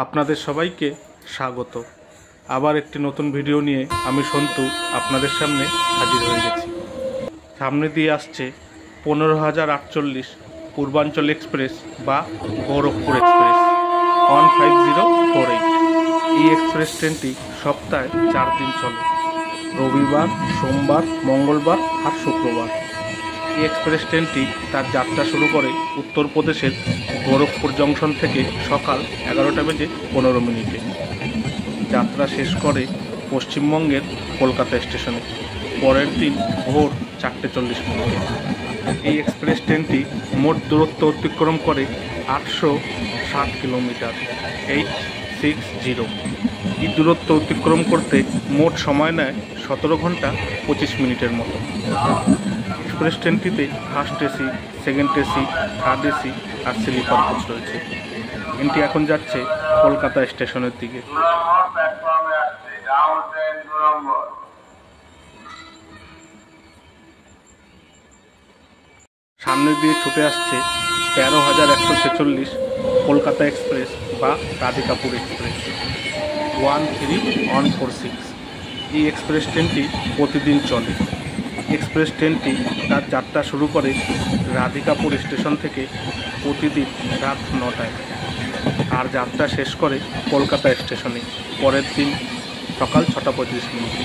আপনাদের সবাইকে স্বাগত। আবার একটি নতুন ভিডিও নিয়ে আমি সন্তু আপনাদের সামনে হাজির হয়ে গেছি। সামনে দিয়ে আসছে 15,048 পূর্বাঞ্চল এক্সপ্রেস বা গোরখপুর এক্সপ্রেস 15048। এই এক্সপ্রেস ট্রেনটি সপ্তাহে 4 দিন চলে, রবিবার, সোমবার, মঙ্গলবার আর শুক্রবার। এই এক্সপ্রেস ট্রেনটি তার যাত্রা শুরু করে উত্তরপ্রদেশের গোরখপুর জংশন থেকে সকাল 11টা বেজে 15 মিনিটে। যাত্রা শেষ করে পশ্চিমবঙ্গের কলকাতা স্টেশনে পরের দিন ভোর 4:40 মিনিটে। এই এক্সপ্রেস ট্রেনটি মোট দূরত্ব অতিক্রম করে 860 কিলোমিটার 860। এই দূরত্ব অতিক্রম করতে মোট সময় নেয় 17 ঘন্টা 25 মিনিটের মতো। এক্সপ্রেস ট্রেনটিতে first AC, second AC, third AC আর স্লিপার কোচ রয়েছে। ট্রেনটি এখন যাচ্ছে কলকাতা স্টেশনের দিকে। সামনে দিয়ে ছুটে আসছে 13,146 কলকাতা এক্সপ্রেস বা রাধিকাপুর এক্সপ্রেস 13146। এই এক্সপ্রেস ট্রেনটি প্রতিদিন চলে। এক্সপ্রেস ট্রেনটি তার যাত্রা শুরু করে রাধিকাপুর স্টেশন থেকে প্রতিদিন রাত 9টায় আর যাত্রা শেষ করে কলকাতা স্টেশনে পরের দিন সকাল 6:35 মিনিটে।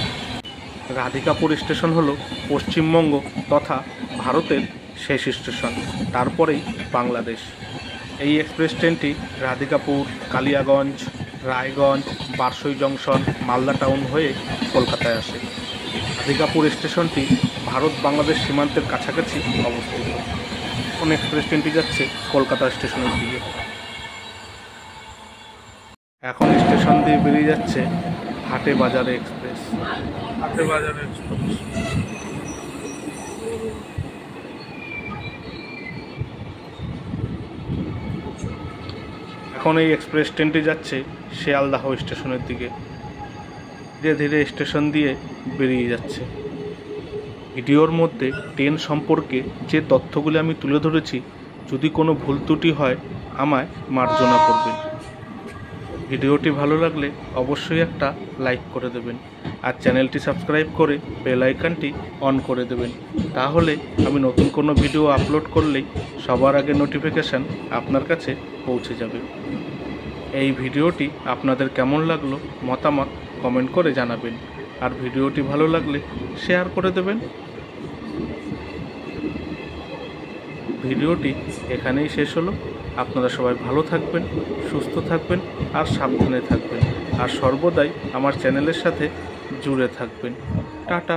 রাধিকাপুর স্টেশন হলো পশ্চিমবঙ্গ তথা ভারতের শেষ স্টেশন, তারপরেই বাংলাদেশ। এই এক্সপ্রেস ট্রেনটি রাধিকাপুর, কালিয়াগঞ্জ, রায়গঞ্জ, বারসই জংশন, মালদা টাউন হয়ে কলকাতায় আসে। রাধিকাপুর স্টেশনটি ভারত বাংলাদেশ সীমান্তের কাছাকাছি অবস্থিত। কোন এক্সপ্রেস ট্রেনটি যাচ্ছে কলকাতা স্টেশনের দিকে। এখন স্টেশন দিয়ে বেরিয়ে যাচ্ছে হাটে বাজারে এক্সপ্রেস। এখন এই এক্সপ্রেস ট্রেনটি যাচ্ছে শিয়ালদাহ স্টেশনের দিকে। ধীরে ধীরে স্টেশন দিয়ে বেরিয়ে যাচ্ছে। ভিডিওর মধ্যে ট্রেন সম্পর্কে যে তথ্যগুলি আমি তুলে ধরেছি, যদি কোনো ভুল ত্রুটি হয় আমায় মার্জনা করবেন। ভিডিওটি ভালো লাগলে অবশ্যই একটা লাইক করে দেবেন আর চ্যানেলটি সাবস্ক্রাইব করে বেল আইকনটি অন করে দেবেন। তাহলে আমি নতুন কোনো ভিডিও আপলোড করলেই সবার আগে নোটিফিকেশান আপনার কাছে পৌঁছে যাবে। এই ভিডিওটি আপনাদের কেমন লাগলো মতামত কমেন্ট করে জানাবেন আর ভিডিওটি ভালো লাগলে শেয়ার করে দেবেন। ভিডিওটি এখানেই শেষ হলো। আপনারা সবাই ভালো থাকবেন, সুস্থ থাকবেন আর সাবধানে থাকবেন আর সর্বদাই আমার চ্যানেলের সাথে জুড়ে থাকবেন। টাটা।